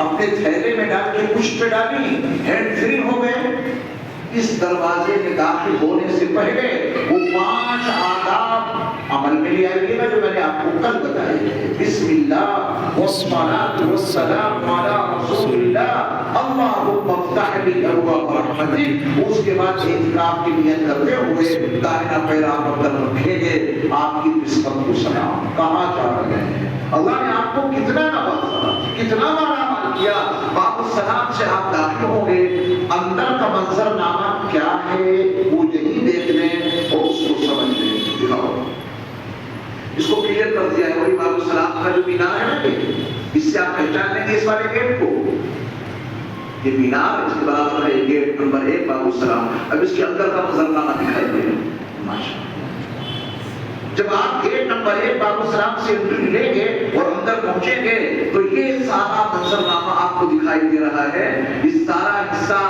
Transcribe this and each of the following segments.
اپنے تھیلے میں ڈال کے پشت پہ ڈالی، ہینڈ فری ہو گئے۔ اس دروازے میں داخل ہونے سے پہلے وہ 5 آداب عمل میں لے آئیے گا جو میں نے آپ کو کل بتائے ہیں۔ بسم اللہ والصلاۃ والسلام علی رسول اللہ، اللہم افتح لی ابواب رحمتک۔ اس کے بعد اعتکاف کی نیت کرتے ہوئے داہنا پیر آپ اندر رکھیں گے، آپ کی قسمت کو سلام۔ کہاں جا رہے ہیں؟ اللہ نے آپ کو کتنا نوازا، کتنا بڑا عمل کیا۔ باب السلام سے آپ داخل ہوں گے، اندر کا منظر نامہ کیا ہے وہ یہی دیکھ لیں اور اس کو سمجھ لیں۔ دکھاؤ، اس کو کلیئر کر دیا ہے۔ وہی باب السلام کا جو مینار ہے نا، اس سے آپ پہچان لیں گے اس والے گیٹ کو۔ یہ مینار اس کے برابر ہے گیٹ نمبر 1 باب السلام۔ اب اس کے اندر کا منظر نامہ دکھائی دے ماشاءاللہ۔ جب آپ گیٹ نمبر 1 باب السلام سے انٹری لیں گے اور اندر پہنچیں گے تو یہ سارا منظرنامہ آپ کو دکھائی دے رہا ہے۔ اس سارا حصہ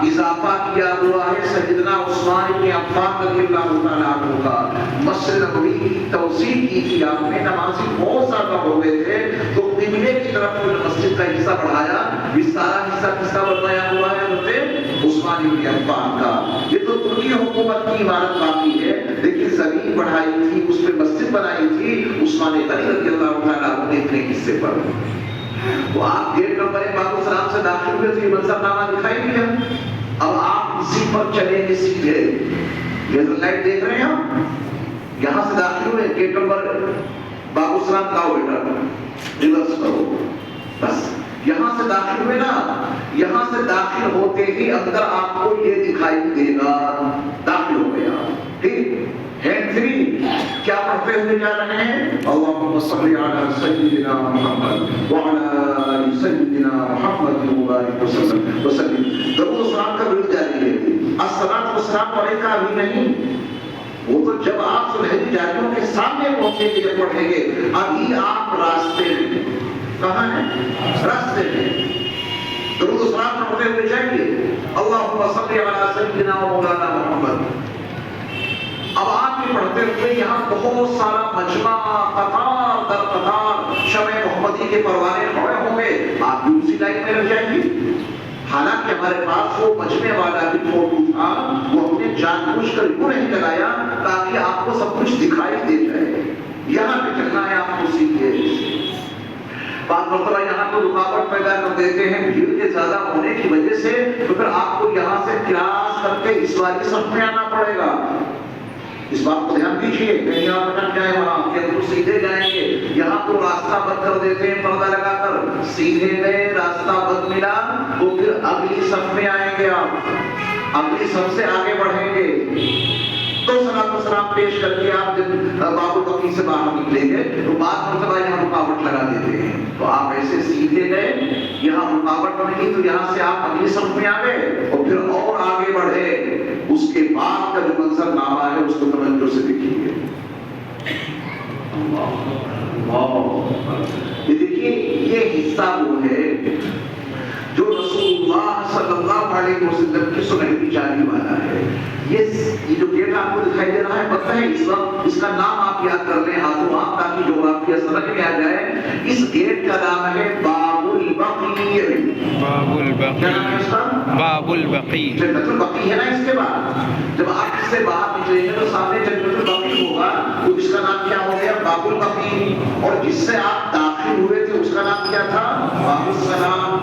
اضافہ کیا ہوا ہے سیدنا عثمان بن عفان رضی اللہ تعالیٰ عنہ کا۔ مسجد نبوی کی توسیع کی تھی آپ نے، نمازی بہت زیادہ ہو گئے تھے تو قبلے کی طرف مسجد کا حصہ بڑھایا۔ یہ سارا حصہ کس کا بنایا ہوا ہے؟ حضرت عثمان بن عفان کا۔ یہ تو ترکی حکومت کی عمارت باقی ہے، لیکن زمین بڑھائی تھی، اس پہ مسجد بنائی تھی عثمان غنی رضی اللہ تعالیٰ عنہ نے اتنے حصے پر۔ تو آپ گیٹ نمبر 1 باب السلام سے داخل ہوئے تو یہ منظرنامہ دکھائی دیا۔ اب آپ اسی پر چلیں گے سیدھے، لیزر لائٹ دیکھ رہے ہیں آپ، یہاں سے داخل ہوئے گیٹ نمبر باب السلام لاؤ بیٹا، ریورس کرو، بس یہاں سے داخل ہوئے نا، یہاں سے داخل ہوتے ہی اندر آپ کو یہ دکھائی دے گا، داخل ہو گیا، ٹھیک؟ ہینڈ فری کیا پڑھتے ہوئے جا رہے ہیں؟ اللہم صلی علی سیدنا محمد وعلی آل سیدنا محمد مبارک وسلم۔ درود و سلام کا ورد جاری ہے، الصلاۃ والسلام علیکہ ابھی نہیں، وہ تو جب آپ سلحی جاریوں کے سامنے پہنچیں گے جب پڑھیں گے۔ ابھی آپ راستے میں، کہاں ہیں؟ راستے میں درود و سلام پڑھتے ہوئے جائیں گے، اللہم صلی علی سیدنا مولانا محمد۔ اب آپ یہ پڑھتے ہوئے یہاں بہت سارا مجمع قطار در قطار شمع محمدی کے پروانے کھڑے ہوں گے، آپ بھی اسی لائن میں رہ جائیں گے۔ حالانکہ ہمارے پاس وہ مجمع والا بھی فوٹو تھا، وہ ہم نے جان بوجھ کر کیوں نہیں لگایا تاکہ آپ کو سب کچھ دکھائی دے جائے۔ یہاں پہ چلنا ہے آپ کو سیکھے۔ بعض مرتبہ یہاں کو رکاوٹ پیدا کر دیتے ہیں بھیڑ کے زیادہ ہونے کی وجہ سے، تو پھر آپ کو یہاں سے کراس کر کے اس والی صف میں آنا پڑے گا۔ اس بات کو دھیان دیجیے، کہیں آپ اٹک جائیں وہاں کہ تو سیدھے جائیں گے، یہاں تو راستہ بند کر دیتے ہیں پردہ لگا کر، سیدھے گئے راستہ بند ملا تو پھر اگلی صف میں آئیں گے، آپ اگلی صف سے آگے بڑھیں گے تو صلاۃ و سلام پیش کر کے آپ جب باب البقیع سے باہر نکلیں گے تو بعض مرتبہ یہاں رکاوٹ لگا دیتے ہیں، تو آپ ایسے سیدھے گئے، یہاں رکاوٹ بنی تو یہاں سے آپ اگلی صف میں آ گئے اور پھر اور آگے بڑھے۔ اس کے بعد کا جو منظر نامہ ہے اس کو توجہ سے دیکھیے۔ یہ دیکھیے، یہ حصہ وہ ہے جو رسول اللہ صلی اللہ علیہ وسلم کی سنہری جاری والا ہے۔ یہ جو گیٹ آپ کو دکھائی دے رہا ہے، پتہ ہے اس وقت اس کا نام آپ یاد کر لیں ہاتھوں ہاتھ تاکہ جغرافیہ سمجھ میں آ جائے۔ اس گیٹ کا نام ہے باب البقیع۔ باب البقیع، کیا نام ہے اس کا؟ باب البقیع۔ جنت البقیع ہے نا، اس کے بعد جب آپ اس سے باہر نکلیں گے تو سامنے جنت البقیع ہوگا، تو اس کا نام کیا ہو گیا؟ باب البقیع۔ اور جس سے آپ داخل ہوئے تھے اس کا نام کیا تھا؟ باب السلام۔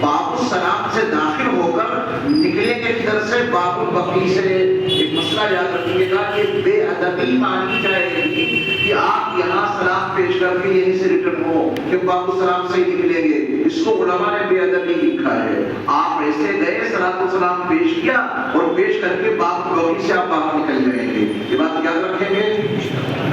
باب السلام سے داخل ہو کر نکلیں گے کدھر سے؟ باب البقیع سے۔ ایک مسئلہ یاد رکھیے گا کہ بے ادبی مانی جائے گی کہ آپ یہاں سلام پیش کر کے یہیں سے ریٹرن ہو کہ باب السلام سے ہی نکلیں گے، اس کو علماء نے بے ادبی لکھا ہے۔ آپ ایسے گئے، صلاۃ السلام پیش کیا اور پیش کر کے باب البقیع سے آپ باہر نکل جائیں گے۔ یہ بات یاد رکھیں گے،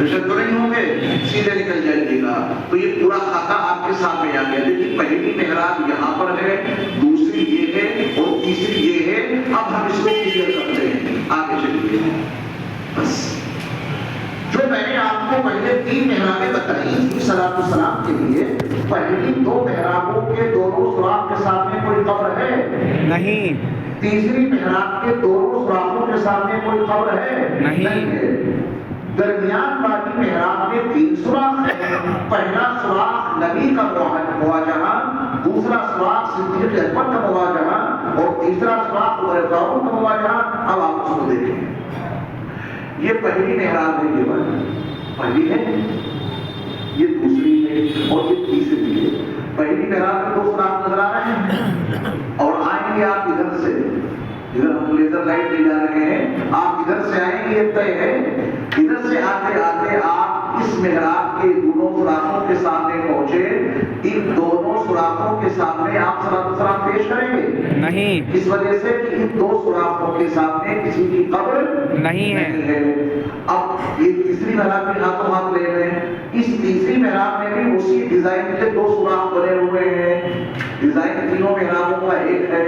ریٹرن تو نہیں ہوں گے، سیدھے نکل جائیے گا۔ تو یہ پورا خاکہ آپ کے سامنے آ گیا۔ لیکن پہلی محراب یہاں پر ہے، دوسری یہ ہے اور تیسری یہ ہے۔ اب ہم اس کو کلیئر کرتے ہیں، آگے چلیے۔ بس جو میں نے آپ کو پہلے 3 محرابیں بتائی تھی صلاۃ السلام کے لیے، پہلی 2 محرابوں کے دونوں سوراخ کے سامنے کوئی قبر ہے؟ نہیں۔ تیسری محراب کے دونوں سوراخوں کے سامنے کوئی قبر ہے؟ نہیں۔ درمیان والی محراب میں 3 سوراخ ہیں۔ پہلا سوراخ نبی کا مواجہہ، دوسرا سوراخ صدیق اکبر کا مواجہہ اور تیسرا سوراخ عمر فاروق کا مواجہہ. اب آپ اس کو دیکھیں. یہ پہلی محراب ہے, یہ والی پہلی ہے, یہ دوسری ہے اور یہ تیسری ہے. پہلی محراب میں 2 سوراخ نظر آ رہے ہیں اور آئیں گے آپ ادھر سے, ادھر ہم لیزر لائٹ لے جا رہے ہیں, آپ ادھر سے آئیں گے یہ طے ہے. ادھر سے آتے آتے آپ اس محراب کے دونوں سوراخوں کے سامنے پہنچے. ان دونوں سوراخوں کے سامنے آپ صلاۃ والسلام پیش کریں گے نہیں, اس وجہ سے کہ ان 2 سوراخوں کے سامنے کسی کی قبر نہیں ہے. اب یہ تیسری محراب میں ہاتھوں ہاتھ لے رہے ہیں. اس تیسری محراب میں بھی اسی ڈیزائن کے 2 سوراخ بنے ہوئے ہیں. ڈیزائن تینوں محرابوں کا ایک ہے.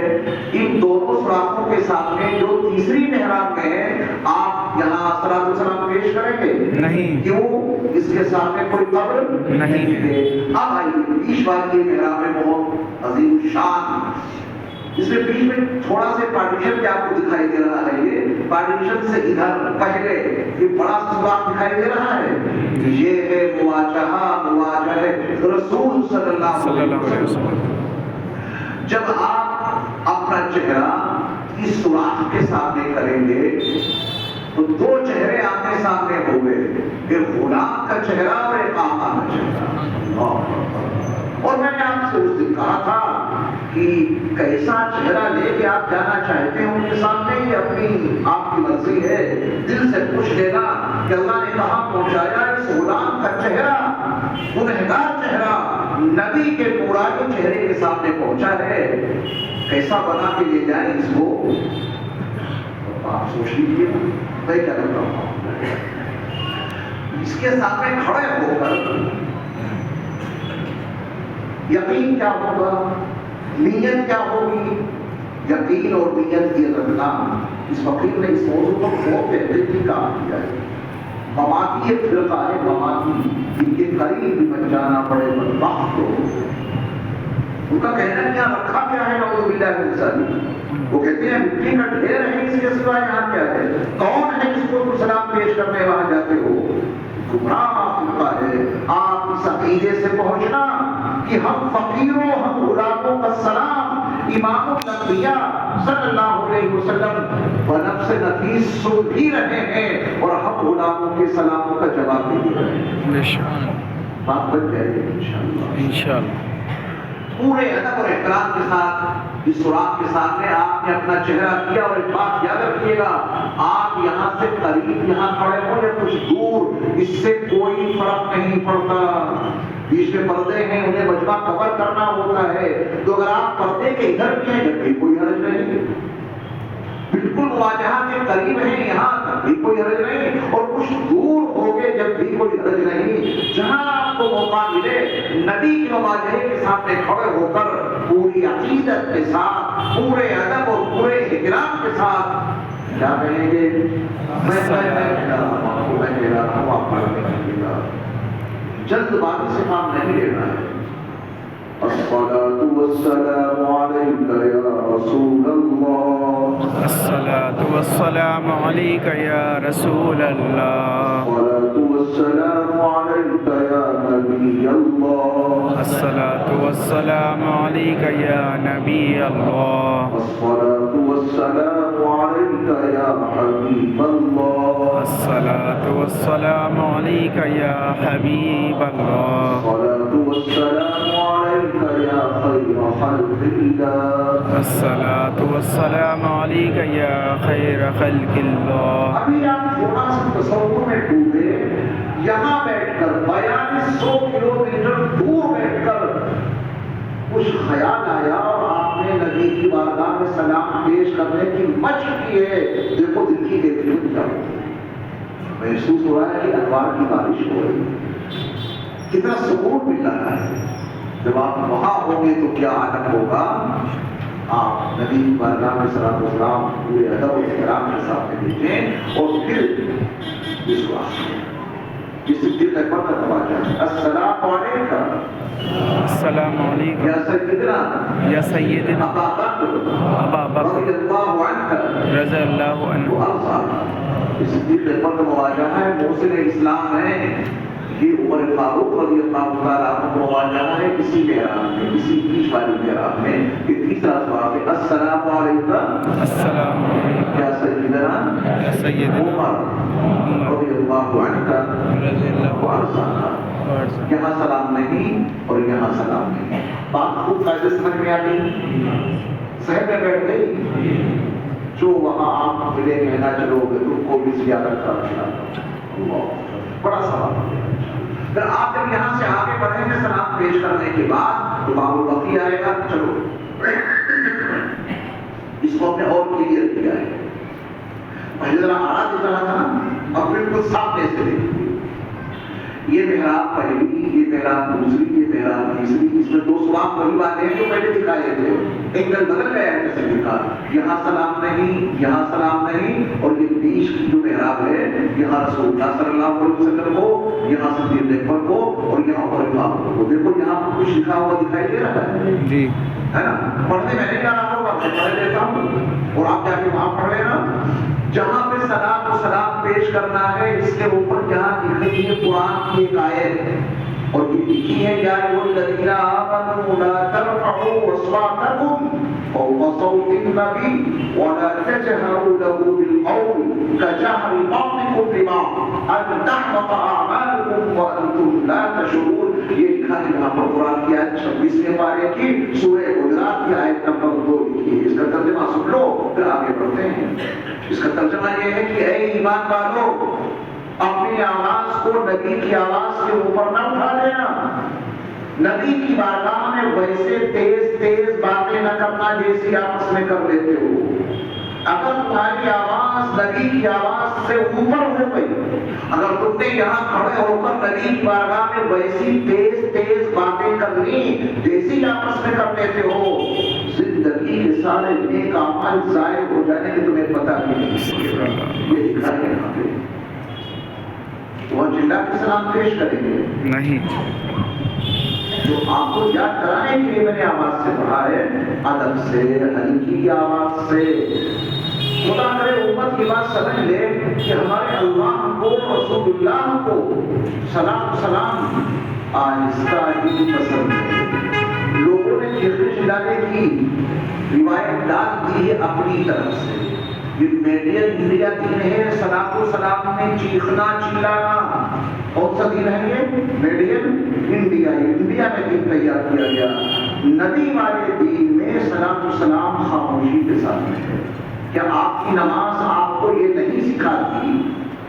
ان دونوں سوراخوں کے سامنے جو تیسری محراب میں ہے آپ یہاں صلاۃ والسلام پیش کریں گے نہیں. کیوں؟ اس کے سامنے کوئی قبر نہیں ہے. اب آئیے بیچ والی محراب میں بہت عظیم شان, اس میں بیچ میں تھوڑا سے پارٹیشن بھی آپ کو دکھائی دے رہا ہے. یہ پارٹیشن سے ادھر پہلے یہ بڑا سوراخ دکھائی دے رہا ہے. یہ ہے مواجہہ رسول صلی اللہ علیہ وسلم. جب آپ اپنا چہرہ اس سوراخ کے سامنے کریں گے تو 2 چہرے آمنے سامنے ہوں گے, ایک غلام کا چہرہ اور ایک آقا کا چہرہ. اور میں نے آپ سے اس دن کہا تھا کہ کیسا چہرہ لے کے آپ جانا چاہتے ہیں ان کے سامنے, یہ اپنی آپ کی مرضی ہے. دل سے پوچھ لینا کہ اللہ نے کہاں پہنچایا. اس غلام کا چہرہ, گنہگار چہرہ, نبی کے پرانے چہرے کے سامنے پہنچا ہے. کیسا بنا کے لے جائیں اس کو, آپ سوچ لیجیے. میں کیا کرتا ہوں, اس کے سامنے کھڑے ہو کر یقین کیا ہوگا, نیت کیا ہوگی. یقین اور نیت یہ رکھنا, اس فقیر نے اس موضوع کو بہت بہترین کام کیا ہے. مماتی ایک فرقہ ہے, مماتی ان کے قریب بھی بن جانا پڑے بدبخت کو. ان کا کہنا کیا رکھا کیا ہے نعوذ باللہ من ذالک. وہ کہتے ہیں مٹی کا ڈھیر ہے, اس کے سوا یہاں کیا ہے, کون ہے جس کو تم سلام پیش کرنے وہاں جاتے ہو. گمراہ فرقہ ہے. آپ اس عقیدے سے پہنچنا کہ ہم فقیروں, ہم غلاموں کا سلام امام الانبیاء صلی اللہ علیہ وسلم بنفس نفیس سن بھی رہے ہیں اور ہم غلاموں کے سلاموں کا جواب بھی دے رہے ہیں. بات بن جائے گی انشاءاللہ. پورے ادب اور احترام کے ساتھ اس سوراخ کے سامنے آپ نے اپنا چہرہ کیا. اور ایک بات یاد رکھیے گا, آپ یہاں سے قریب یہاں کھڑے ہو یا کچھ دور, اس سے کوئی فرق نہیں پڑتا. بیچ میں پردے ہیں, انہیں مجمع کور کرنا ہوتا ہے. تو اگر آپ پردے کے ادھر بھی ہیں جب بھی کوئی حرج نہیں, بالکل مواجہہ کے قریب ہیں یہاں تب بھی کوئی حرج نہیں, اور کچھ دور ہو گئے جب بھی کوئی حرج نہیں. جہاں آپ کو موقع ملے نبی کے مواجہے کے سامنے کھڑے ہو کر پوری عقیدت کے ساتھ, پورے ادب اور پورے احترام کے ساتھ کیا کہیں گے, میں کہہ رہا ہوں آپ پڑھنے گا. جلد بازی سے کام نہیں لینا ہے. الصلاة والسلام عليك يا رسول الله. الصلاة والسلام عليك يا رسول الله. الصلاة والسلام عليك يا نبي الله. الصلاة والسلام عليك يا نبي الله. الصلاة والسلام عليك يا حبيب الله. الصلاة والسلام عليك يا حبيب الله. الصلاة والسلام عليك يا خير خلق الله. الصلاة والسلام عليك يا خير خلق الله. ابھی آپ تھوڑا سا تصور میں ڈوبے, یہاں بیٹھ کر 4200 کلومیٹر دور بیٹھ کر کچھ خیال آیا اور آپ نے نبی کی بارگاہ میں سلام پیش کرنے کی مشق کی ہے. دیکھو دل کی کیفیت کیا ہوتی ہے. محسوس ہو رہا ہے کہ انوار کی بارش ہو رہی ہے, کتنا سکون مل رہا ہے. جب آپ وہاں ہوں گے تو کیا عالم ہوگا. آپ نبی کی بارگاہ میں صلاۃ و سلام پورے ادب و احترام کے ساتھ بھیجیں اور پھر اس واسطے اس دل اکبر کا تواجہ. السلام علیکم. السلام علیکم یا سیدنا یا سیدنا ابا بکر رضی اللہ عنہ رضی اللہ عنہ. اس دل اکبر کا تواجہ ہے. محسن اسلام ہے, یہ عمر فاروق رضی اللہ تعالیٰ عنہ کو جانا ہے کسی محراب میں، کسی بیچ والی محراب میں، کہ تیسرا سوال ہے السلام علیکم السلام علیکم یا سیدنا یا سیدنا عمر رضی اللہ عنہ رضی اللہ وارضانا۔ عنہ۔ یہاں سلام نہیں اور یہاں سلام نہیں، بات خوب قاعدے سمجھ میں آ گئی، صحن میں بیٹھ گئی۔ جو وہاں آپ ملے کہنا چلو گے تم کو بھی زیارت کرنا، بڑا سوال ہے۔ پھر آپ جب یہاں سے آگے بڑھیں گے سلام پیش کرنے کے بعد تو باب الوقی آئے گا، چلو اس کو ہم نے اور کلیئر کیا ہے۔ پہلے ذرا آڑا دکھ رہا تھا نا، اب بالکل سامنے سے دیکھیے، یہ محراب پہلی، یہ محراب دوسری، یہ محراب تیسری، اس میں دو سواب وہی باتیں ہیں جو پہلے دکھائے تھے، اینگل بدل گیا ہے جیسے دکھا، یہاں سلام نہیں، یہاں سلام نہیں، اور یہ بیچ کی جو محراب ہے یہاں رسول اللہ صلی اللہ علیہ وسلم کو، یہاں صدیق اکبر کو، اور یہاں خلیفہ کو۔ دیکھو یہاں کچھ لکھا ہوا دکھائی دے رہا ہے جی ہے نا، پڑھنے میں نہیں جانا ہوگا، میں پڑھ لیتا ہوں اور آپ جا کے وہاں پڑھ لینا۔ جہاں پہ سلام و سلام پیش کرنا ہے اس کے اوپر جہاں لکھی ہے قرآن کی ایک آیت، اور یہ لکھی ہے یا ایھا الذین آمنوا لا ترفعوا اصواتکم فوق صوت النبی ولا تجهروا له بالقول كجهر بعضکم لبعض ان تحبط اعمالکم وانتم لا تشعرون۔ یہ لکھا ہے یہاں پر قرآن کی آیت 26ویں پارے کی سورہ حجرات کی آیت نمبر 2 لکھی ہے۔ اس کا ترجمہ سن لو پھر آگے بڑھتے ہیں۔ اس کا ترجمہ یہ ہے کہ اے ایمان والو، اپنی آواز کو نبی کی آواز کے اوپر نہ اٹھا لینا، نبی کی بارگاہ میں ویسے تیز تیز باتیں نہ کرنا جیسی آپس میں کر لیتے ہو۔ اگر تمہاری آواز نبی کی آواز سے اوپر ہو گئی، اگر تم نے یہاں کھڑے ہو کر نبی کی بارگاہ میں ویسی تیز تیز باتیں کرنی جیسی آپس میں کر لیتے ہو، زندگی کے سارے نیک اعمال ضائع ہو جانے کی تمہیں پتہ بھی نہیں۔ یہ لکھا ہے یہاں پہ، وہ چلا کے سلام پیش کریں گے نہیں، جو آپ کو یاد کرانے کے لیے میں نے آواز سے پڑھا ہے، ادب سے، ہلکی آواز سے۔ خدا کرے امت کی بات سمجھ لے کہ ہمارے اللہ کو، رسول اللہ کو سلام آہستہ ہی پسند ہے۔ لوگوں نے چیخنے چلانے کی روایت ڈال دی ہے اپنی طرف سے۔ یہ میڈین انڈیا دین ہے، سلام و سلام میں چیخنا چلانا۔ کون سا دین ہے یہ؟ میڈین انڈیا، انڈیا میں دین تیار کیا گیا۔ نبی والے دین میں سلام و سلام خاموشی کے ساتھ ہے۔ کیا آپ کی نماز آپ کو یہ نہیں سکھاتی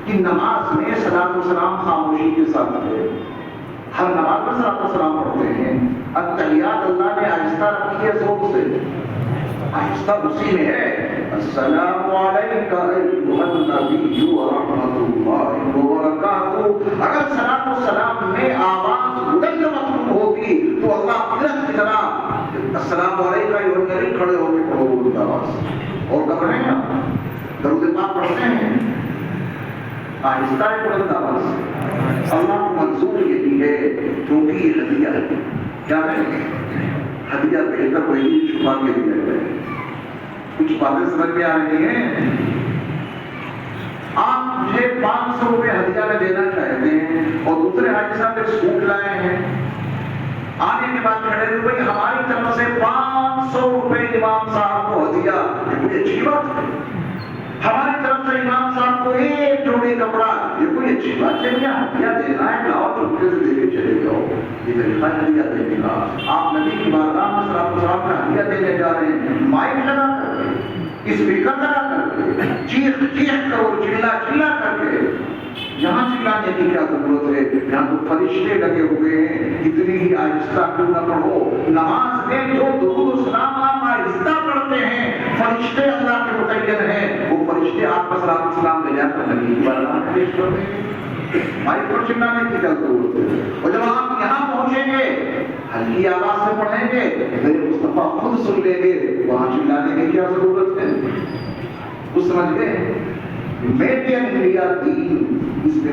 کہ نماز میں سلام و سلام خاموشی کے ساتھ ہے؟ ہر نماز میں سلام و سلام پڑھتے ہیں، التحیات اللہ نے آہستہ رکھی ہے ذوق سے، آہستہ اسی میں ہے السلام علیکہ ایھا النبی ورحمۃ اللہ وبرکاتہ۔ اگر سلام و سلام میں آواز بلند مطلوب ہوگی تو اللہ بلند کی طرح السلام علیکہ ایھا النبی کھڑے ہو کے پڑھو بلند آواز۔ اور کر رہے ہیں آپ درود پاک پڑھتے ہیں آہستہ بلند آواز سے۔ اللہ کو منظور یہی ہے کیونکہ یہ ہدیہ ہے۔ کیا ہے؟ ہدیہ بہتر وہی چھپا کے دیا گیا۔ کچھ باتیں سمجھ میں آ رہی ہیں؟ آپ مجھے 500 روپے ہدیہ میں دینا چاہتے ہیں اور دوسرے حاجی صاحب ایک سوٹ لائے ہیں، آنے کے بعد کھڑے ہوئے بھائی ہماری طرف سے 500 روپے امام صاحب کو ہدیہ، یہ کوئی اچھی بات ہے؟ ہماری طرف سے امام صاحب کو ایک جوڑی کپڑا، یہ کوئی اچھی بات ہے؟ کیا ہدیہ دینا ہے لاؤ چپکے سے دے کے چلے جاؤ، یہ طریقہ ہدیہ دینے کا۔ آپ نبی کی بارگاہ میں صلی اللہ علیہ وسلم کا ہدیہ دینے جا رہے ہیں، مائک لگا کر کے، اسپیکر لگا کر کے، چیخ چیخ کر اور چلا چلا کر کے۔ یہاں چلانے کی کیا ضرورت ہے؟ یہاں تو فرشتے لگے ہوئے ہیں، اتنی ہی آہستہ کیوں نہ پڑھو؟ نماز میں جو درود و سلام آپ آہستہ پڑھتے ہیں، فرشتے اللہ کے متعین ہیں، وہ فرشتے آپ کا سلام و سلام لے جا کر نبی کی بارگاہ میں پیش کرتے ہیں۔ مائک پر چلانے کی کیا ضرورت ہے؟ اور جب آپ یہاں پہنچیں گے ہلکی آواز سے پڑھیں گے، میرے مصطفیٰ خود سن لیں گے، وہاں چلانے کی کیا ضرورت ہے؟ کچھ سمجھ گئے؟ میڈین انڈیا دین، اس میں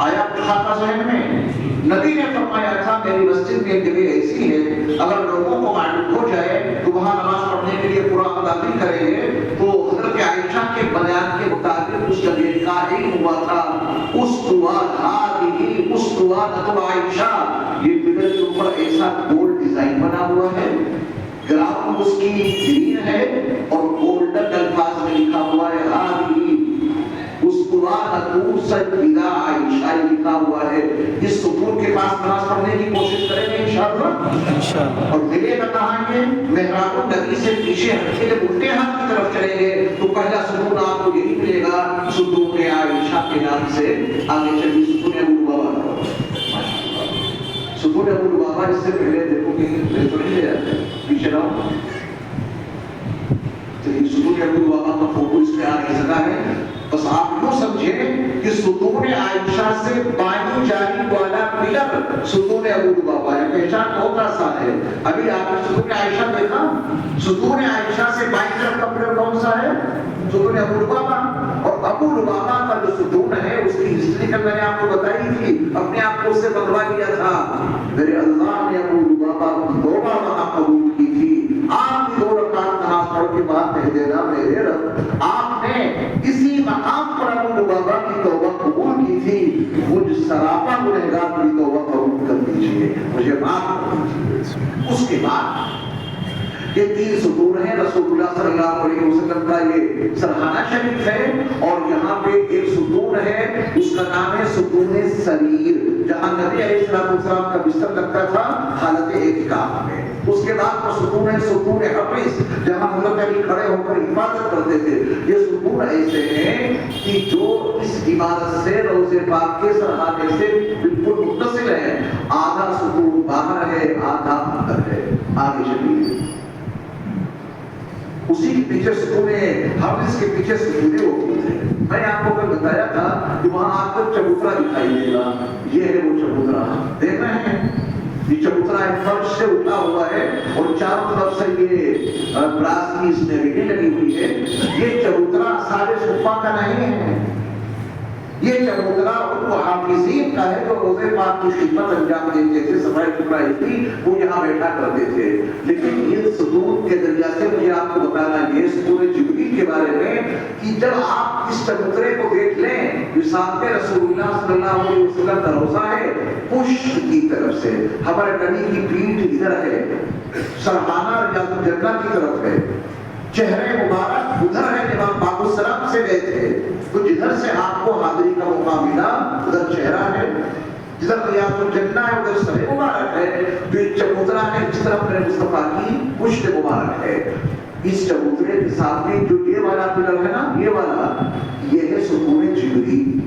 آیا کچھ خاکہ ذہن میں؟ نبی نے فرمایا تھا میری مسجد میں ایک جگہ ایسی ہے اگر لوگوں کو معلوم ہو جائے تو وہاں نماز پڑھنے کے لیے قرآن داخل کریں گے. تو حضرت عائشہ کے بیان کے مطابق اس جگہ کا ایک ہوا تھا استوانۃ عائشہ. یہ پلر کے اوپر ایسا گولڈ ڈیزائن بنا ہوا ہے, گراؤنڈ اس کی گرین ہے اور گولڈن الفاظ میں لکھا ہوا ہے سیدہ عائشہ لکھا ہوا ہے. اس ستون کے پاس نماز پڑھنے کی کوشش کریں گے انشاءاللہ. اور ملے گا کہاں یہ محراب النبی سے پیچھے ہٹ کے جب الٹے ہاتھ کی طرف چلیں گے تو پہلا ستون آپ کو یہی ملے گا, ستون عائشہ کے نام سے. آگے چلیے ستون ابو لبابہ. ستون ابو لبابہ اس سے پہلے دیکھو کہ لے جاتے ہیں پیچھے رہو. ستون ابو لبابہ کا فوٹو اس میں آ نہیں سکا ہے. بس آپ یوں سمجھیں کہ ستون عائشہ سے بائیں جانب والا پلر ستون ابو لبابہ ہے. پہچان بہت آسان ہے. ابھی آپ نے ستون عائشہ دیکھا, ستون عائشہ سے بائیں طرف کا پلر کون سا ہے؟ ستون ابو لبابہ. اور ابو لبابہ کا جو ستون ہے اس کی ہسٹری کا میں نے آپ کو بتائی تھی, اپنے آپ کو اس سے بنوا لیا تھا. میرے اللہ نے ابو لبابہ کی توبہ وہاں قبول کی تھی. آپ کی 2 رکعت نماز پڑھ کے بعد کہہ دینا میرے رب آپ نے اسی مقام پر ابو لبابہ کی توبہ قبول کی تھی, مجھ سراپا گنہگار کی توبہ قبول کر دیجیے, مجھے معاف کر دیجیے. اس کے بعد یہ 3 ستون ہیں. رسول اللہ صلی اللہ علیہ وسلم کا یہ سرحانہ شریف ہے, اور یہاں پہ ایک ستون ہے اس کا نام ہے ستون سریر, جہاں نبی علیہ السلام کا بستر لگتا تھا حالت اعتکاف میں. اس کے بعد کا ستون ہے ستون حفظ, جہاں حضرت علی کھڑے ہو کر حفاظت کرتے تھے. یہ ستون ایسے ہیں کہ جو اس عمارت سے روضے پاک کے سرحانے سے بالکل متصل ہے. آدھا ستون باہر ہے, آدھا اندر ہے. آگے چلیے. اسی کے پیچھے ستون حفظ کے پیچھے ستون وقوف ہے. میں نے آپ کو کل بتایا تھا کہ وہاں آ کر چبوترا دکھائی دے گا. یہ ہے وہ چبوترا, دیکھ رہے ہیں یہ چبوترا ایک فرش سے اٹھا ہوا ہے اور چاروں طرف سے یہ براس کی اس میں ریڈی لگی ہوئی ہے. یہ چبوترا سارے صفا کا نہیں ہے, یہ چبوترا ان کو حافظین کا ہے جو روزے پاک کی خدمت انجام دیتے تھے, صفائی ستھرائی تھی, وہ یہاں بیٹھا کرتے تھے. لیکن یہ ستون کے ذریعہ سے مجھے آپ کو بتانا یہ ستون جبریل کے بارے میں کہ جب آپ اس چبوترے کو دیکھ لیں وساطت رسول اللہ صلی اللہ علیہ وسلم کا روزہ ہے, پشت کی طرف سے ہمارے نبی کی پیٹھ ادھر ہے, سرحانہ ریاض الجنہ کی طرف ہے, چہرے مبارک ادھر ہے جب آپ پاک السلام سے گئے تھے, تو جدھر سے آپ کو حاضری کا موقع ملا ادھر چہرہ ہے, جدھر ریاض الجنہ ہے ادھر سر مبارک ہے. جو چبوترا ہے جس طرف میرے مصطفیٰ کی پشت مبارک ہے. اس چبوترے کے ساتھ میں جو یہ والا پلر ہے نا, یہ والا یہ ہے ستون جبریل.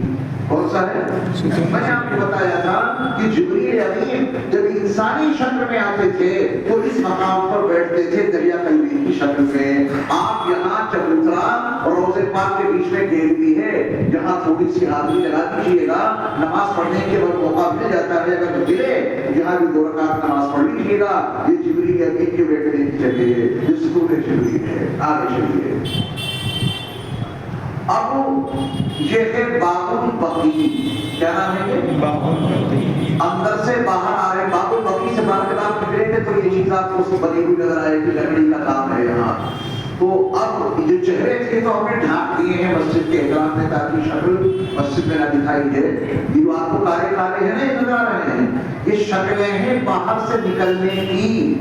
کون سا ہے؟ میں نے آپ کو بتایا تھا کہ جبریل امین جب انسانی شکل میں آتے تھے تو اس مقام پر بیٹھتے تھے دریا قلبی کی شکل میں. آپ یہاں چبوترا اور روزے پاک کے بیچ میں گیٹ بھی ہے, یہاں تھوڑی سی حاضری لگا دیجیے گا, نماز پڑھنے کے بعد موقع مل جاتا ہے. اگر ملے یہاں بھی 2 رکعت نماز پڑھ لیجیے گا. یہ جبریل امین کے بیٹھنے کی جگہ ہے, یہ ستون جبریل ہے. آگے چلیے. اب یہ ہے باب البقیع. کیا نام ہے یہ؟ باب البقیع. اندر سے باہر آ رہے, باب البقیع سے باہر کے بعد نکلے تھے تو یہ چیز آپ کو اس کو بنی ہوئی نظر آئے کہ لکڑی کا کام ہے یہاں. تو اب جو چہرے تھے تو ہم نے ڈھانپ دیے ہیں مسجد کے احترام میں تاکہ شکل مسجد میں نہ دکھائی دے. دیوار کو کالے کالے ہیں نا, یہ نظر آ رہے ہیں, یہ شکلیں ہیں باہر سے نکلنے کی.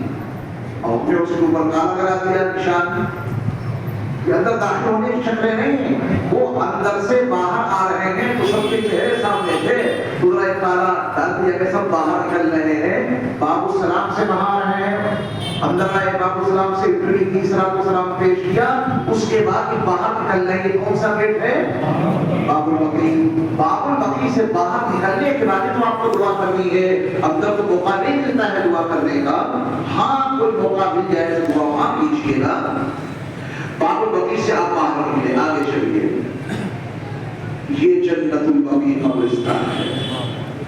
اور ہم نے اس کے اوپر کالا کرا دیا نشان. یہ اندر داخل ہونے کی شکلیں نہیں ہیں, وہ اندر سے باہر آ رہے ہیں. تو سب کے چہرے سامنے تھے, پورا ایک کالا ڈال دیا کہ سب باہر نکل رہے ہیں. باب السلام سے باہر آ رہے ہیں, اندر آئے, باب السلام سے اتنی تیسرا سلام پیش کیا. اس کے بعد باہر نکل رہے ہیں. کون سا گیٹ ہے؟ باب البقیع. باب البقیع سے باہر نکلنے کے بعد تو آپ کو دعا کرنی ہے. اندر تو موقع نہیں ملتا ہے دعا کرنے کا, ہاں کوئی موقع مل جائے تو دعا وہاں کیجیے گا. باب البقیع سے آپ باہر نکلے. آگے چلیے. یہ جنت البقیع قبرستان ہے.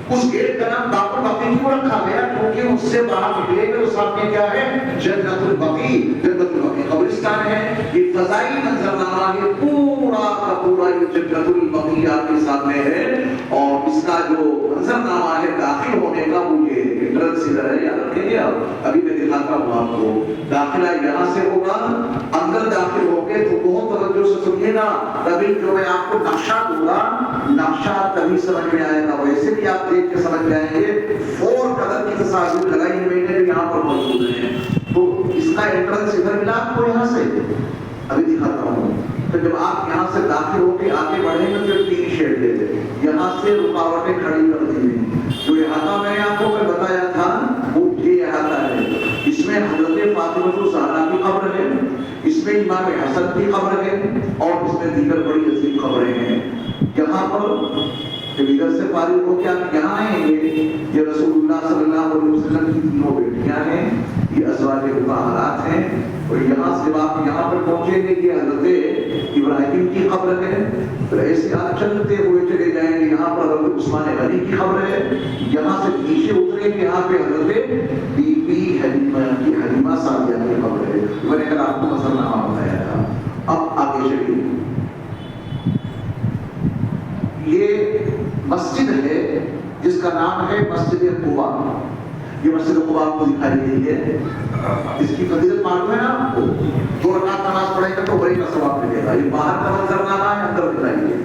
اس گیٹ کا نام باب البقیع کیوں رکھا گیا؟ کیونکہ اس سے باہر نکلے گا تو سامنے کیا ہے؟ جنت البقیع. جنت البقیع قبرستان ہے. یہ فضائی منظرنامہ ہے, پورا کا پورا یہ جنت البقیع آپ کے سامنے ہے، اور اس کا جو منظرنامہ ہے داخل ہونے کا وہ یہ انٹرنس ادھر ہے، یاد رکھیں گے آپ، ابھی میں دکھاتا ہوں آپ کو۔ داخلہ یہاں سے ہوگا، اندر داخل ہو کے تو بہت توجہ سے سنیے گا، تبھی جو میں آپ کو نقشہ دوں گا، نقشہ تبھی سمجھ میں آئے گا، ویسے بھی آپ دیکھ کے سمجھ جائیں گے۔ 4 قدر کی تصاویر لگائی ہوئی نے بھی یہاں پر موجود ہیں، تو اس کا انٹرنس ادھر ملا آپ کو یہاں سے، ابھی دکھاتا ہوں۔ تو جب آپ یہاں سے داخل ہو کے آگے بڑھیں گے تو 3 شیڈ دے، یہاں سے رکاوٹیں کھڑی کر دی ہیں۔ جو احاطہ میں نے آپ کو بتایا تھا وہ یہ احاطہ ہے، اس میں حضرت فاطمہ الزہرا کی قبر ہے، اس میں امام حسن کی قبر ہے، اور اس میں دیگر بڑی عظیم قبریں ہیں۔ یہاں پر جب ادھر سے فارغ ہو کے آپ یہاں آئیں گے، یہ رسول اللہ صلی اللہ علیہ وسلم کی 3 بیٹیاں ہیں، یہ ازواج مطہرات ہیں، اور یہاں سے آپ یہاں پر پہنچیں گے، یہ حضرت ابراہیم کی قبر ہے۔ پھر ایسے آپ چلتے ہوئے چلے جائیں گے، یہاں پر حضرت عثمان غنی کی قبر ہے، یہاں سے نیچے اتریں گے، یہاں پہ حضرت بی بی حلیمہ سعدیہ کی قبر ہے۔ میں نے کل آپ کو منظرنامہ بتایا تھا۔ اب آگے چلیے، یہ مسجد ہے جس کا نام ہے مسجد قباء۔ یہ مسجد قباء آپ کو دکھائی گئی ہے، اس کی فضیلت معلوم ہے نا آپ کو، 2 رکعت نماز پڑھے گا تو بڑی کا ثواب ملے گا۔ یہ باہر کا منظرنامہ ہے، اندر دکھائیے،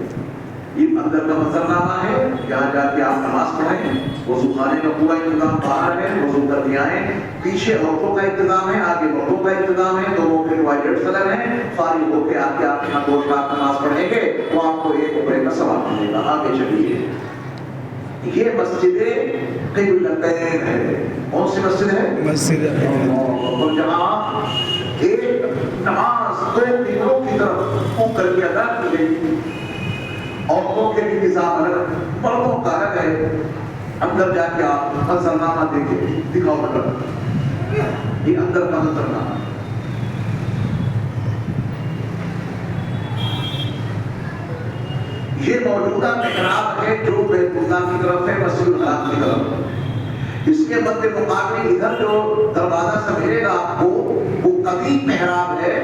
یہ اندر کا منظرنامہ ہے، یہاں جا کے آپ نماز پڑھیں، وضو خانے کا پورا انتظام باہر ہے، وضو کر کے آئیں، پیچھے عورتوں کا انتظام ہے، آگے مردوں کا انتظام ہے، دونوں کے ٹوائلٹس الگ ہیں، فارغ ہو کے آ کے آپ یہاں 2 رکعت نماز پڑھیں گے تو آپ کو 1 عمرے کا ثواب ملے گا۔ آگے چلیے، یہ مسجد قبلتین ہے۔ کون سی مسجد ہے؟ مسجد اور جہاں ایک نماز 2 قبلوں کی طرف منہ کر کے ادا کی گئی، عورتوں کے لیے نظام الگ، مردوں کا الگ ہے۔ اندر جا کے آپ منظرنامہ دیکھیں، دکھاؤ مطلب یہ اندر کا منظرنامہ۔ یہ موجودہ محراب ہے جو بیت اللہ کی طرف ہے، مسجد الحرام کی طرف۔ اس کے مد مقابل ادھر جو دروازہ سے ملے گا آپ کو، وہ قدیم محراب ہے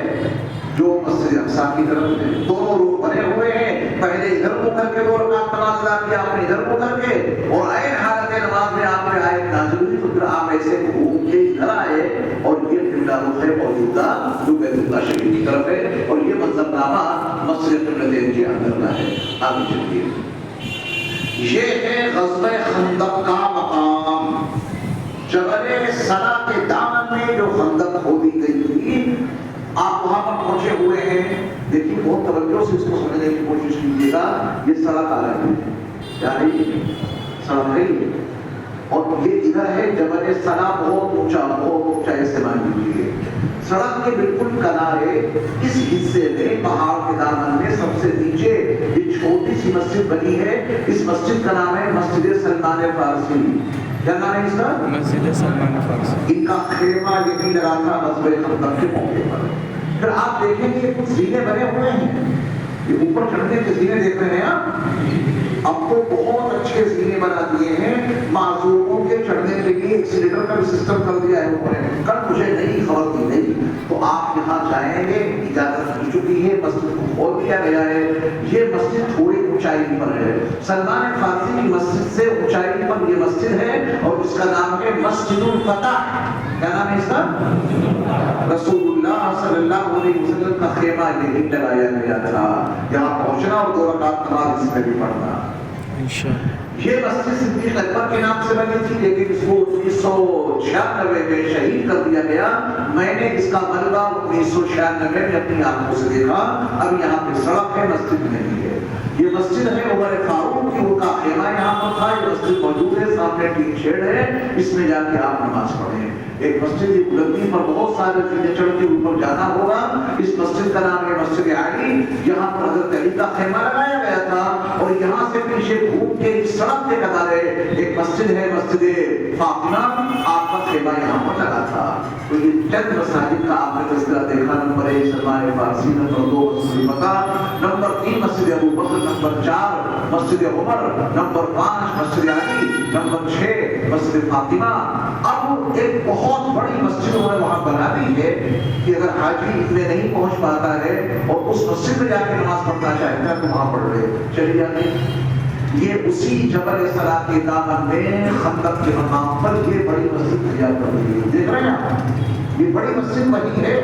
جو مسجد اقصیٰ کی طرف ہے۔ دونوں رخ بنے ہوئے ہیں، پہلے ادھر کو کر کے 2 رکعت نماز ادا کیا آپ نے ادھر کو کر کے، اور عین حالت نماز میں آپ نے آیت نازل ہوئی تو پھر آپ ایسے گھوم کے ادھر آئے، اور یہ قبلہ رخ ہے موجودہ جو بیت اللہ شریف کی طرف ہے، اور یہ منظرنامہ مسجد قبلتین کے اندر کا ہے۔ آگے چلیے، یہ ہے غزوہ خندق کا مقام، جبل سنا کے دامن میں جو خندق کھودی گئی تھی، آپ وہاں پر پہنچے ہوئے ہیں۔ دیکھیے بہت توجہ سے اس کو سمجھنے کی کوشش کیجیے گا، یہ سڑک آ رہی ہے، کیا ہے یہ سڑک ہے، اور یہ ادھر ہے جبل سنا، بہت اونچا استعمال کیجیے۔ سڑک کے بالکل کنارے اس حصے میں پہاڑ کے دامن میں سب سے نیچے ایک چھوٹی سی مسجد بنی ہے۔ اس مسجد کا نام ہے مسجد سلمان فارسی۔ کیا نام ہے اس کا؟ مسجد سلمان فارسی۔ ان کا خیمہ یہی لگا تھا غزوہ خندق کے موقع پر۔ پھر آپ دیکھیں گے کچھ زینے بنے ہوئے ہیں، یہ اوپر چڑھنے کے زینے دیکھ رہے ہیں آپ، اب تو بہت اچھے زینے بنا دیے ہیں، معذوروں کے چڑھنے کے لیے ایکسیلیٹر کا بھی سسٹم کر دیا ہے اوپر۔ کل مجھے نہیں خبر دی نہیں، تو آپ یہاں جائیں گے، اجازت مل چکی ہے، مسجد کو کھول دیا گیا ہے۔ یہ مسجد تھوڑی اونچائی پر ہے، سلمان فارسی کی مسجد سے اونچائی پر یہ مسجد ہے، اور اس کا نام ہے مسجد الفتح۔ کیا نام ہے اس کا؟ رسول اللہ صلی اللہ علیہ وسلم کا خیمہ یہیں لگایا گیا تھا، یہاں پہنچنا اور 2 رکعت نماز اس میں بھی پڑھنا۔ یہ مسجد صدیق اکبر کے نام سے بنی تھی، لیکن اس کو 1996 میں شہید کر دیا گیا۔ میں نے اس کا ملبہ 1996 میں اپنی آنکھوں سے دیکھا۔ اب یہاں پہ سڑک ہے، مسجد نہیں ہے۔ یہ مسجد ہے عمر فاروق کی، ان کا خیمہ یہاں پر تھا۔ یہ مسجد موجود ہے، سامنے 3 شیڈ ہے، اس میں جا کے آپ نماز پڑھیں۔ ایک مسجد کی بلندی پر بہت سارے چیزیں چڑھ کے اوپر جانا ہوگا۔ اس مسجد کا نام ہے مسجد علی، یہاں پر حضرت علی کا خیمہ لگایا گیا تھا، اور یہاں سے پیچھے گھوم کے اس سڑک کے کنارے ایک مسجد ہے، مسجد فاطمہ، آپ کا خیمہ یہاں پر لگا تھا۔ تو یہ چند مساجد کا آپ نے تذکرہ دیکھا۔ نمبر 1 سلمان فارسی، نمبر 2 مسجد مکہ، نمبر 3 مسجد ابو بکر، نمبر 4 مسجد عمر، نمبر 5 مسجد علی، نمبر 6 مسجد فاطمہ۔ اب اب ایک بہت بڑی مسجد انہوں نے وہاں بنا دی ہے کہ اگر حاجی میں نہیں پہنچ پاتا ہے اور اس مسجد میں جا کے نماز پڑھنا چاہتا ہے تو وہاں پڑھ رہے چلے جاتے. یہ اسی جبل صراط کے دامن میں خندق کے مقام پر یہ بڑی مسجد تیار کر دی ہے. دیکھ رہے ہیں آپ یہ بڑی مسجد وہی ہے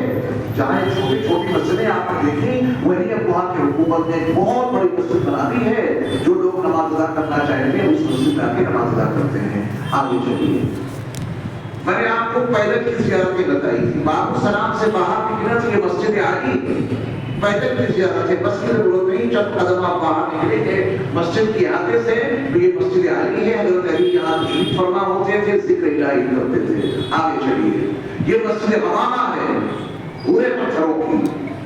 جہاں چھوٹی چھوٹی مسجدیں آپ نے دیکھی, وہی اب وہاں کی حکومت نے بہت بڑی مسجد بنا دی ہے. جو لوگ نماز ادا کرنا چاہیں گے اس مسجد میں آ کے نماز ادا کرتے ہیں. آگے چلیے. میں نے آپ کو پہلے کی زیارتیں بتائی تھی. باب السلام سے باہر نکلنا تو یہ مسجد عالی پہلے کی زیارت ہے. بس کی ضرورت نہیں, جب قدم آپ باہر نکلے تھے مسجد کے احاطے سے تو یہ مسجد عالی ہے. حضرت علی یہاں تشریف فرما ہوتے تھے, ذکر الہی کرتے تھے. آگے چلیے. یہ مسجد حمامہ ہے پورے پتھروں کی.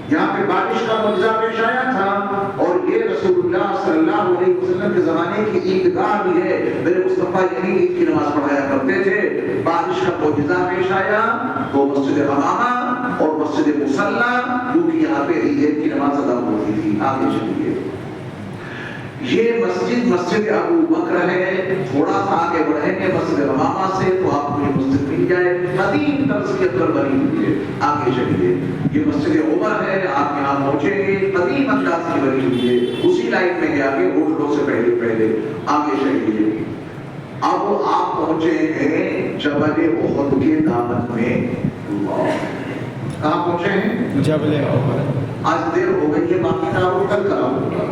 یہاں پہ بارش کا معجزہ پیش آیا تھا اور یہ رسول اللہ صلی اللہ علیہ وسلم کے زمانے کی عیدگاہ بھی ہے. میرے مصطفیٰ یہی عید کی نماز پڑھایا کرتے تھے. بارش کا معجزہ پیش آیا تو مسجد حمامہ اور مسجد مصلی, کیونکہ یہاں پہ عید کی نماز ادا ہوتی تھی. آگے چلیے. یہ مسجد ابو بکر ہے. تھوڑا سا آگے بڑھیں گے مسجد حمامہ سے تو آپ کو یہ مسجد مل جائے. قدیم طرز کے اندر بنی ہوئی ہے. آگے چلیے. یہ مسجد عمر ہے. آپ یہاں پہنچیں گے, قدیم انداز کی بنی ہوئی ہے. اسی لائن میں گیا کہ ہوٹلوں سے پہلے. آگے چلیے. اب آپ پہنچے ہیں جبل احد کے دامن میں. کہاں پہنچے ہیں؟ جبل احد. آج دیر ہو گئی ہے, باقی کام کل کرا ہوگا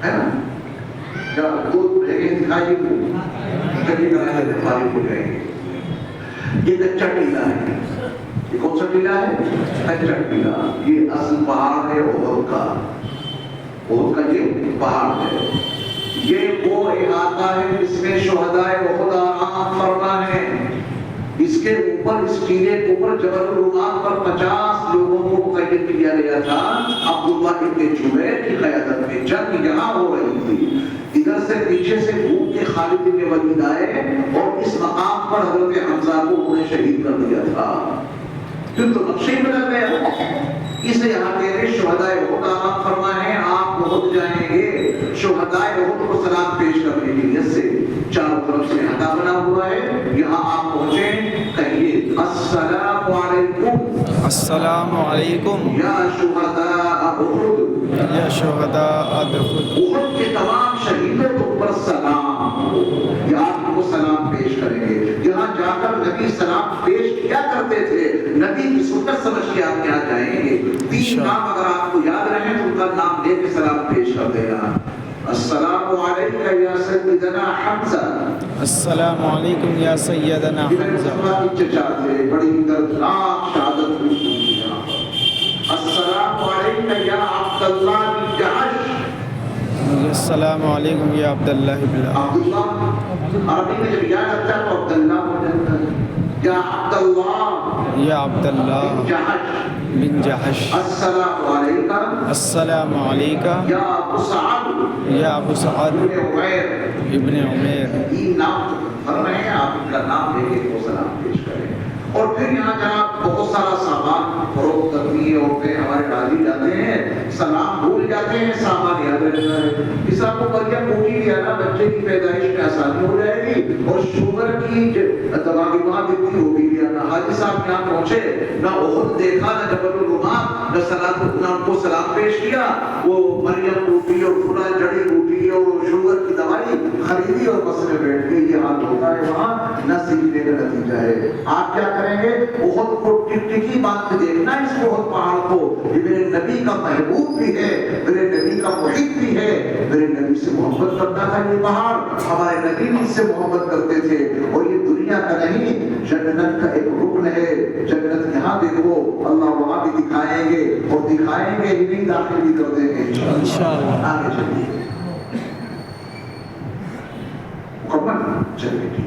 ہے نا. جب دو جگہ دکھائی جگہ کرانے سے فارغ ہو جائیں گے. یہ کچا ٹیلا ہے. یہ کون سا ٹیلا ہے؟ کچا ٹیلا. یہ اصل پہاڑ ہے احد کا. احد کا یہ پہاڑ ہے. یہ وہ احاطہ ہے جس میں شہدائے احد آرام فرما ہے. اس کے اوپر, اس ٹیلے کے اوپر جبل الرمات پر 50 لوگوں کو مقید کیا گیا تھا. عبداللہ ابن جبیر کی قیادت میں جنگ یہاں ہو رہی تھی. ادھر سے پیچھے سے گھوم کے خالد بن ولید آئے اور اس مقام پر حضرت حمزہ کو انہوں نے شہید کر دیا تھا. پھر تو نقشے ہی بدل گیا. اس لیے یہاں کے شہدائے احد آرام فرما ہے. آپ احد جائیں گے, شہدائے احد کو سلام پیش کرنے کی نیت سے چاروں طرف سے احاطہ بنا ہوا ہے. یہاں آپ پہنچے, کہیے السلام علیکم. السلام علیکم یا شہداء احد. یا شہداء احد. احد کے تمام شہیدوں کو پر سلام. یا آپ کو سلام پیش کریں گے. یہاں جا کر نبی سلام پیش کیا کرتے تھے, نبی کی سنت سمجھ کے آپ یہاں جائیں گے. 3 نام اگر آپ کو یاد رہیں تو ان کا نام لے کے سلام پیش کر دینا. السلام علیکہ یا سیدنا حمزہ. السلام علیکم یا سیدنا حمزہ. کی چچا تھے, بڑی دردناک شہادت ہوئی. السلام علیکہ یا عبداللہ بن جحش. السلام علیکم یا عبداللہ بن عبداللہ عربی میں جب یا لگتا ہے تو عبداللہ ہو جاتا ہے. یا عبداللہ یا عبداللہ بن جحش. بن جحش. السلام علیکہ. السلام علیکہ یا ابو سعد. یا ابو سعد ابن عمیر. ابن عمیر. یہ نام جو کنفرم ہے, آپ ان کا نام لے کے وہ سلام پیش کریں. اور پھر یہاں جناب بہت سارا سامان فروخت کرتی ہے, عورتیں ہمارے راضی جاتے ہیں, سلام بھول جاتے ہیں, سامان یاد رہتا ہے. اس آپ کو مریم بوٹی دیا نا, بچے کی پیدائش میں آسانی ہو جائے گی. اور شوگر کی دوا کی وہاں دیتی ہوگی نا. حاجی صاحب یہاں پہنچے, نہ احد دیکھا, نہ جبل الرمات, نہ ان کو سلام پیش کیا. وہ مریم بوٹی اور فلاں جڑی بوٹی اور شوگر کی دوائی خریدی اور بس میں بیٹھ گئی. یہ حال ہوتا ہے وہاں, نہ سیکھنے کا نتیجہ ہے. آپ کیا کریں گے, احد کو ٹکٹکی باندھ کے دیکھنا اس احد پہاڑ کو. یہ میرے نبی کا محبوب بھی ہے, میرے نبی کا محب بھی ہے. میرے نبی سے محبت کرتا تھا یہ پہاڑ, ہمارے نبی بھی اس سے محبت کرتے تھے. اور یہ دنیا کا نہیں, جنت کا ایک رکن ہے. جنت یہاں دیکھو, اللہ وہاں بھی دکھائیں گے, اور دکھائیں گے ہی نہیں, داخل بھی کر دیں گے انشاءاللہ. آگے چلیے. مکمل چلیے.